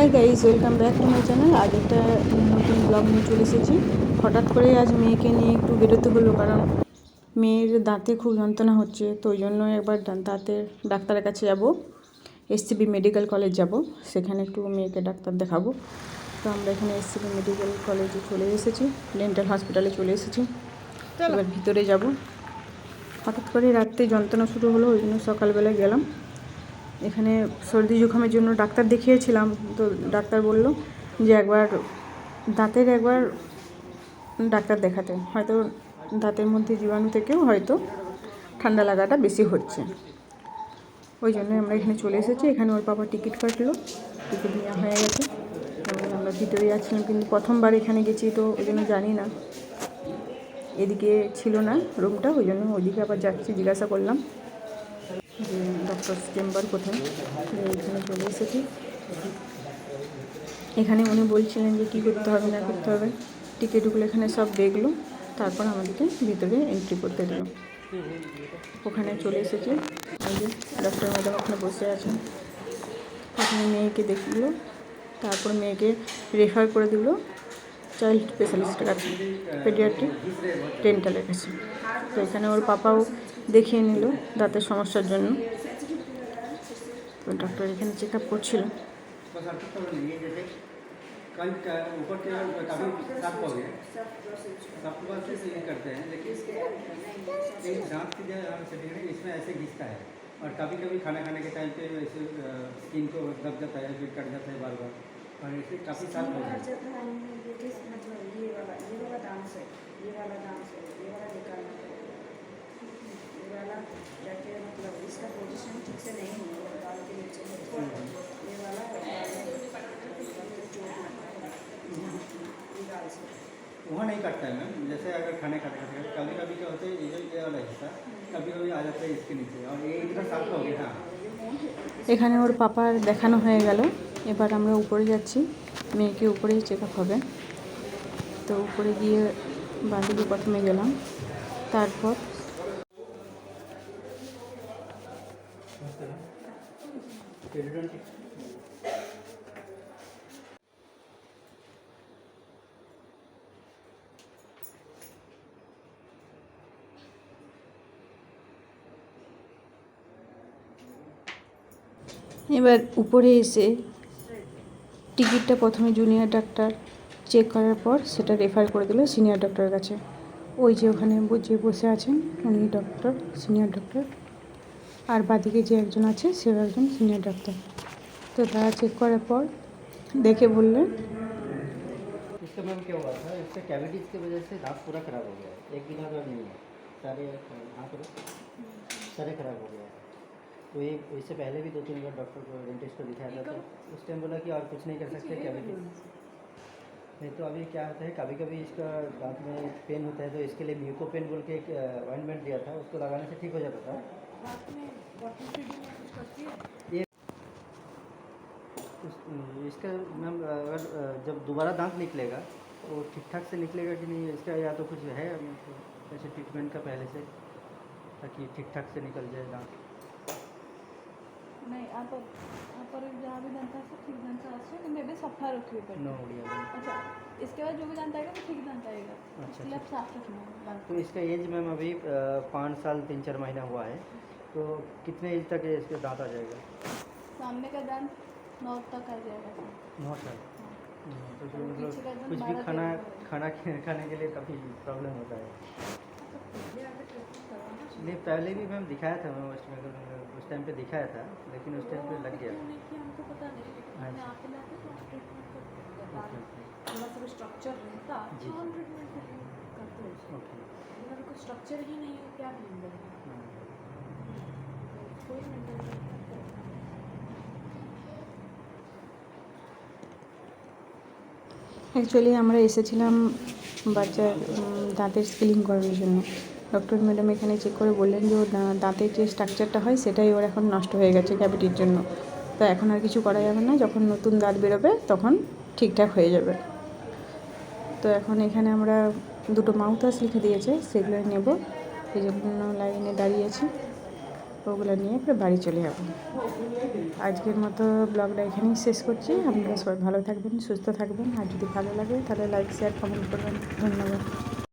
Hi guys, welcome back to my channel. আজ একটা নতুন ব্লগ নিয়ে চলে এসেছি। হঠাৎ করে আজ মেয়েকে নিয়ে একটু বেরোতে হলো, কারণ মেয়ের দাঁতে খুব যন্ত্রণা হচ্ছে। তো ওই জন্য একবার দাঁতের ডাক্তারের কাছে যাব, এসসিবি মেডিকেল কলেজ যাব, সেখানে একটু মেয়েকে ডাক্তার দেখাবো। তো আমরা এখানে এসসিবি মেডিকেল কলেজে চলে এসেছি, ডেন্টাল হসপিটালে চলে এসেছি। এবার ভিতরে যাব। হঠাৎ করে রাত্রে যন্ত্রণা শুরু হলো, ওই জন্য সকালবেলায় গেলাম। এখানে সর্দি জুখামের জন্য ডাক্তার দেখিয়েছিলাম। তো ডাক্তার বলল যে একবার ডাক্তার দেখাতে, হয়তো দাঁতের মধ্যে জীবাণু থেকেও হয়তো ঠান্ডা লাগাটা বেশি হচ্ছে। ওই জন্য আমরা এখানে চলে এসেছি। এখানে ওর বাবা টিকিট কাটলো, টিকিট নেওয়া হয়ে গেছে। আমরা ভিতরে যাচ্ছিলাম, কিন্তু প্রথমবার এখানে গেছি, তো ওই জন্য জানি না, এদিকে ছিল না রুমটা, ওই জন্য ওইদিকে আবার যাচ্ছি। জিজ্ঞাসা করলাম যে ডক্টর চেম্বার কোথায়। এখানে চলে এসেছি। এখানে উনি বলছিলেন যে কী করতে হবে না করতে হবে। টিকিটগুলো এখানে সব দেখলো, তারপর আমাদেরকে ভিতরে এন্ট্রি করতে দিল। ওখানে চলে এসেছি। এই যে ডক্টর ম্যাডাম ওখানে বসে আছেন। ওখানে মেয়েকে দেখলো, তারপর মেয়েকে রেফার করে দিল চাইল্ড স্পেশালিস্টের কাছে, পেডিয়াট্রিক ডেন্টালের কাছে। তো এখানে ওর পাপাও দেখিয়ে নিল দাঁতের সমস্যার জন্য। তো ডক্টর এখানে চেক আপ করছিল। कल ऊपर के काफ़ी साफ हो गया, सबके पास से ये करते हैं, लेकिन एक दांत की जो सेटिंग है इसमें ऐसे घिसता है, और कभी कभी खाना खाने के टाइम पे ऐसे स्किन को दब जाता है, फिर कट जाता है बार बार, और ऐसे काफ़ी साफ हो गया। मतलब इसका पोजीशन ठीक से नहीं हुआ, दाल के नीचे ये वाला वहाँ नहीं कटता है मैम। जैसे अगर खाने खाते खाते कभी कभी क्या होता है, ये वाला हिस्सा कभी कभी आ जाता है इसके नीचे, और ये इतना साफ हो गया। हाँ, এখানে ওর পাপার দেখানো হয়ে গেল। এবার আমরা উপরে যাচ্ছি, মেয়েকে উপরেই চেক আপ হবে। তো উপরে গিয়ে বাড়িতে প্রথমে গেলাম, তারপর এবার উপরে এসে টিকিটটা প্রথমে জুনিয়র ডাক্তার চেক করার পর সেটা রেফার করে দিল সিনিয়র ডক্টরের কাছে। ওই যে ওখানে যে বসে আছেন উনি ডক্টর, সিনিয়র ডক্টর, আর বাদিকে যে একজন আছে সেও একজন সিনিয়র ডাক্তার। তো তারা চেক করার পর দেখে বললেন इसका मैम क्या हुआ था, इससे कैविटीज़ की वजह से दांत पूरा ख़राब हो गया है, एक भी दांत नहीं है, सारे सारे ख़राब हो गया है। तो ये इससे पहले भी 2-3 बार डॉक्टर को, डेंटिस्ट को दिखाया था, तो उस टाइम बोला कि और कुछ नहीं कर सकते, कैविटी नहीं। तो अभी क्या होता है, कभी कभी इसका दांत में पेन होता है, तो इसके लिए म्यूकोपेन बोल के एक ऑइंटमेंट दिया था, उसको लगाने से ठीक हो जाता था। ये इसका मैम अगर जब दोबारा दांत निकलेगा तो ठीक ठाक से निकलेगा कि नहीं, इसका या तो कुछ है ऐसे ट्रीटमेंट का पहले से, ताकि ठीक ठाक से निकल जाए दांत। नहीं आप जहाँ भी दांत है ठीक दांत আছে কিন্তু এটা सफा रखिए पर नो बढ़िया। अच्छा, इसके बाद जो भी दांत आएगा वो ठीक दांत आएगा। अच्छा, इसलिए आप साफ रखना दांत। तो इसका एज मैम अभी 5 साल 3-4 महीना हुआ है, तो कितने एज तक इसके दांत आ जाएगा? सामने का दांत 9 तक आ जाएगा। 9 साल। तो जो मतलब पीछे का दांत कुछ भी 12 खाना तक खाने के लिए काफ़ी प्रॉब्लम होता है। नहीं, पहले भी मैम दिखाया था, मैं वेस्ट बंगाल में उस टाइम पे दिखाया था, लेकिन उस टाइम पे लग गया था। हमको पता नहीं, मैंने आके लाके तो ट्रीटमेंट करते थोड़ा सा स्ट्रक्चर रहता तो हम ट्रीटमेंट करते हैं। ओके, अगर कोई स्ट्रक्चर ही नहीं है क्या करेंगे, कोई मेंटेन অ্যাকচুয়ালি আমরা এসেছিলাম বাচ্চার দাঁতের স্কিলিং করানোর জন্য। ডক্টর ম্যাডাম এখানে চেক করে বললেন যে ওর দাঁতের যে স্ট্রাকচারটা হয় সেটাই ওর এখন নষ্ট হয়ে গেছে ক্যাভিটির জন্য। তো এখন আর কিছু করা যাবে না, যখন নতুন দাঁত বেরোবে তখন ঠিকঠাক হয়ে যাবে। তো এখন এখানে আমরা 2টো মাউথওয়াশ লিখে দিয়েছে, সেগুলো নেব, এই জন্য লাইনে দাঁড়িয়েছি। ওগুলো নিয়ে পরে বাড়ি চলে যাবো। আজকের মতো ব্লগটা এখানেই শেষ করছি। আপনারা সবাই ভালো থাকবেন, সুস্থ থাকবেন। আর যদি ভালো লাগে তাহলে লাইক, শেয়ার, কমেন্ট করবেন। ধন্যবাদ।